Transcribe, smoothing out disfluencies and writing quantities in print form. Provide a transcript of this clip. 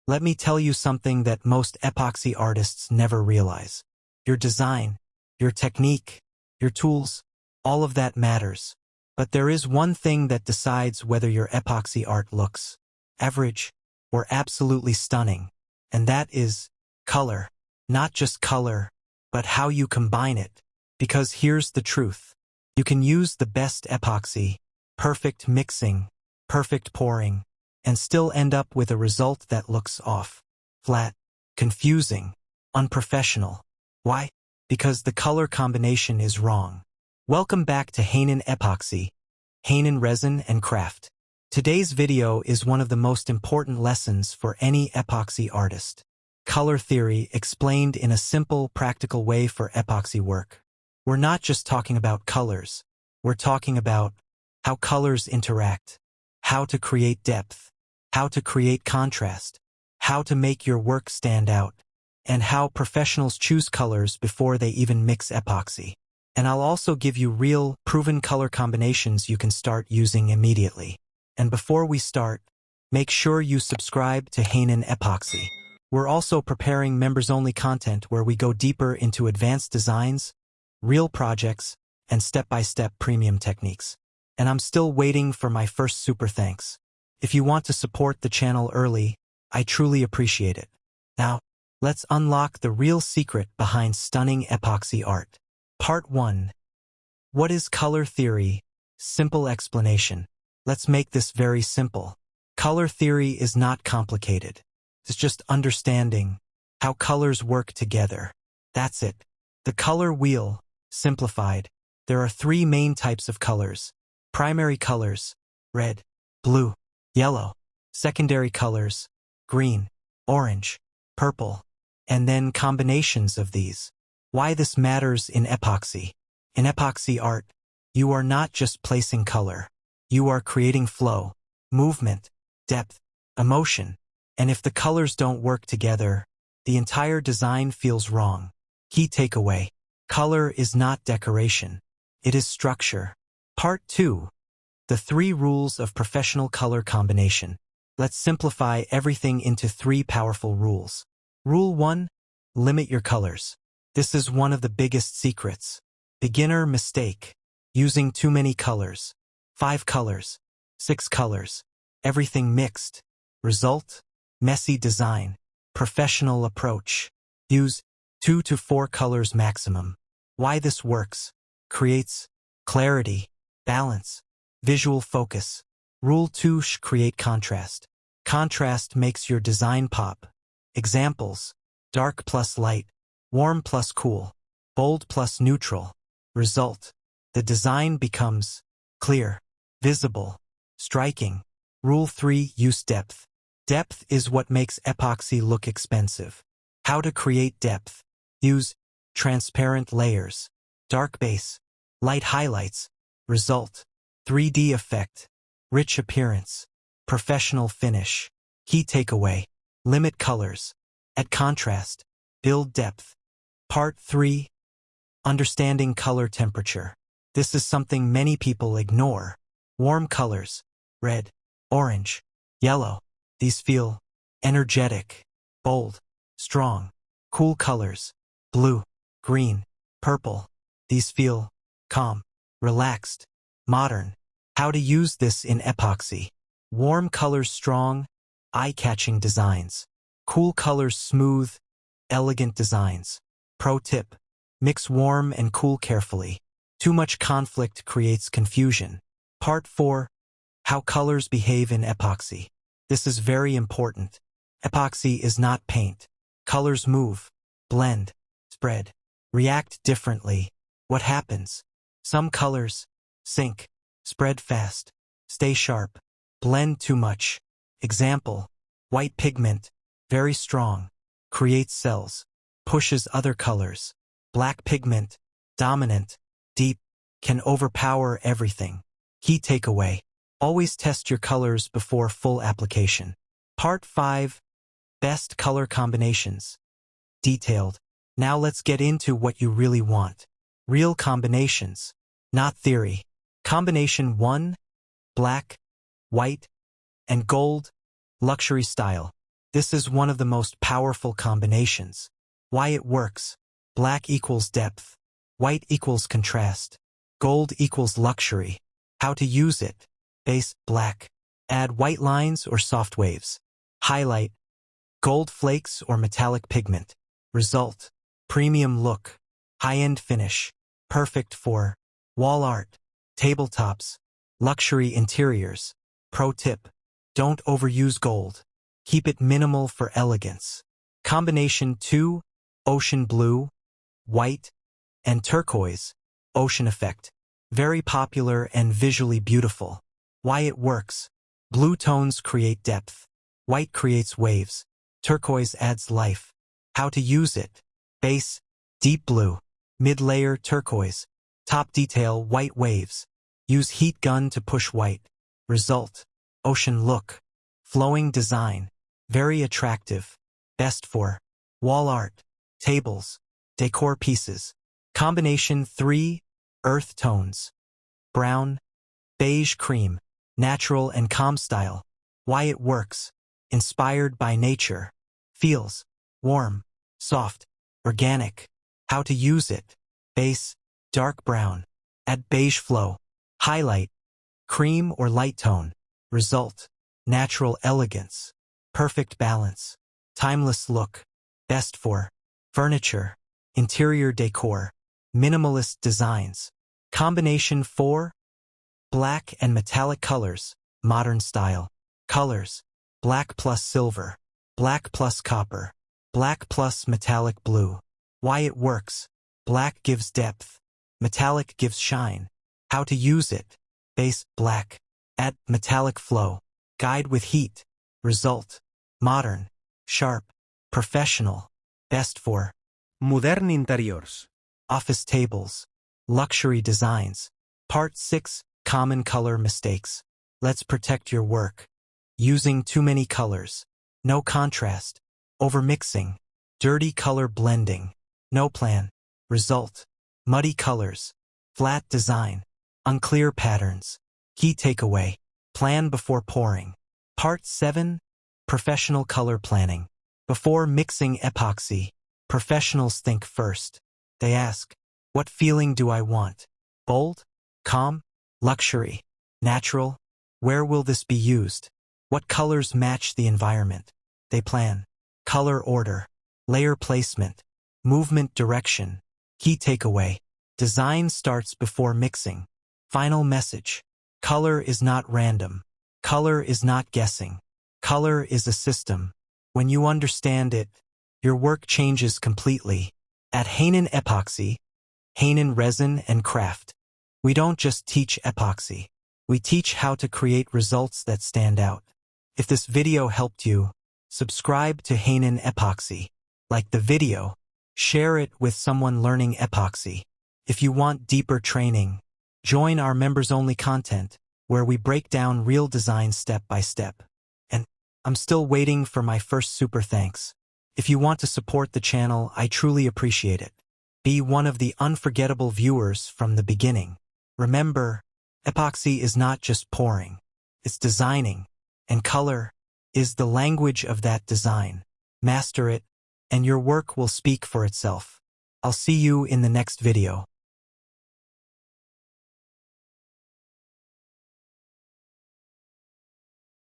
Let me tell you something that most epoxy artists never realize. Your design, your technique, your tools, all of that matters. But there is one thing that decides whether your epoxy art looks average or absolutely stunning, and that is color. Not just color, but how you combine it. Because here's the truth. You can use the best epoxy, perfect mixing, perfect pouring, and still end up with a result that looks off, flat, confusing, unprofessional. Why? Because the color combination is wrong. Welcome back to Hanon Epoxy, Hanon Resin and Craft. Today's video is one of the most important lessons for any epoxy artist. Color theory explained in a simple, practical way for epoxy work. We're not just talking about colors. We're talking about how colors interact, how to create depth, how to create contrast, how to make your work stand out, and how professionals choose colors before they even mix epoxy. And I'll also give you real, proven color combinations you can start using immediately. And before we start, make sure you subscribe to Hanon Epoxy. We're also preparing members-only content where we go deeper into advanced designs, real projects, and step-by-step premium techniques. And I'm still waiting for my first super thanks. If you want to support the channel early, I truly appreciate it. Now, let's unlock the real secret behind stunning epoxy art. Part 1. What is color theory? Simple explanation. Let's make this very simple. Color theory is not complicated. It's just understanding how colors work together. That's it. The color wheel, simplified. There are three main types of colors. Primary colors, red, blue, yellow. Secondary colors, green, orange, purple. And then combinations of these. Why this matters in epoxy. In epoxy art, you are not just placing color. You are creating flow, movement, depth, emotion. And if the colors don't work together, the entire design feels wrong. Key takeaway. Color is not decoration. It is structure. Part 2. The 3 rules of professional color combination. Let's simplify everything into 3 powerful rules. Rule 1. Limit your colors. This is one of the biggest secrets. Beginner mistake. Using too many colors. 5 colors. 6 colors. Everything mixed. Result? Messy design. Professional approach. Use 2 to 4 colors maximum. Why this works? Creates clarity, balance, visual focus. Rule 2. Create contrast. Contrast makes your design pop. Examples: dark plus light, warm plus cool, bold plus neutral. Result: the design becomes clear, visible, striking. Rule 3. Use depth. Depth is what makes epoxy look expensive. How to create depth. Use transparent layers, dark base, light highlights. Result: 3D effect, rich appearance, professional finish. Key takeaway. Limit colors. Add contrast. Build depth. Part 3. Understanding color temperature. This is something many people ignore. Warm colors, red, orange, yellow. These feel energetic, bold, strong. Cool colors, blue, green, purple. These feel calm, relaxed, modern. How to use this in epoxy. Warm colors strong, eye-catching designs. Cool colors smooth, elegant designs. Pro tip: mix warm and cool carefully. Too much conflict creates confusion. Part 4. How colors behave in epoxy. This is very important. Epoxy is not paint. Colors move, blend, spread, react differently. What happens? Some colors sink, spread fast, stay sharp, blend too much. Example: white pigment, very strong, creates cells, pushes other colors. Black pigment, dominant, deep, can overpower everything. Key takeaway. Always test your colors before full application. Part 5. Best color combinations. Detailed. Now let's get into what you really want. Real combinations, not theory. Combination 1. Black, white, and gold, luxury style. This is one of the most powerful combinations. Why it works. Black equals depth. White equals contrast. Gold equals luxury. How to use it. Base, black. Add white lines or soft waves. Highlight. Gold flakes or metallic pigment. Result. Premium look. High-end finish. Perfect for wall art, tabletops, luxury interiors. Pro tip. Don't overuse gold. Keep it minimal for elegance. Combination 2, ocean blue, white, and turquoise, ocean effect. Very popular and visually beautiful. Why it works. Blue tones create depth. White creates waves. Turquoise adds life. How to use it. Base, deep blue. Mid-layer turquoise. Top detail, white waves. Use heat gun to push white. Result. Ocean look. Flowing design. Very attractive. Best for wall art, tables, decor pieces. Combination 3, earth tones. Brown, beige cream. Natural and calm style. Why it works. Inspired by nature. Feels warm, soft, organic. How to use it. Base, dark brown. Add beige flow. Highlight, cream or light tone. Result, natural elegance. Perfect balance. Timeless look. Best for furniture, interior decor, minimalist designs. Combination 4, black and metallic colors, modern style. Colors, black plus silver, black plus copper, black plus metallic blue. Why it works. Black gives depth. Metallic gives shine. How to use it. Base, black. Add metallic flow. Guide with heat. Result. Modern, sharp, professional. Best for Modern interiors. office tables, luxury designs. Part 6, common color mistakes. Let's protect your work. Using too many colors. No contrast. Overmixing. Dirty color blending. No plan. Result. Muddy colors. Flat design. Unclear patterns. Key takeaway. Plan before pouring. Part 7, professional color planning. Before mixing epoxy, professionals think first. They ask, what feeling do I want? Bold? Calm? Luxury? Natural? Where will this be used? What colors match the environment? They plan. Color order. Layer placement. Movement direction. Key takeaway. Design starts before mixing. Final message. Color is not random. Color is not guessing. Color is a system. When you understand it, your work changes completely. At Hanon Epoxy, Hanon Resin and Craft, we don't just teach epoxy. We teach how to create results that stand out. If this video helped you, subscribe to Hanon Epoxy. Like the video, share it with someone learning epoxy. If you want deeper training, join our members-only content, where we break down real design step by step. And I'm still waiting for my first super thanks. If you want to support the channel, I truly appreciate it. Be one of the unforgettable viewers from the beginning. Remember, epoxy is not just pouring. It's designing, and color is the language of that design. Master it, and your work will speak for itself. I'll see you in the next video.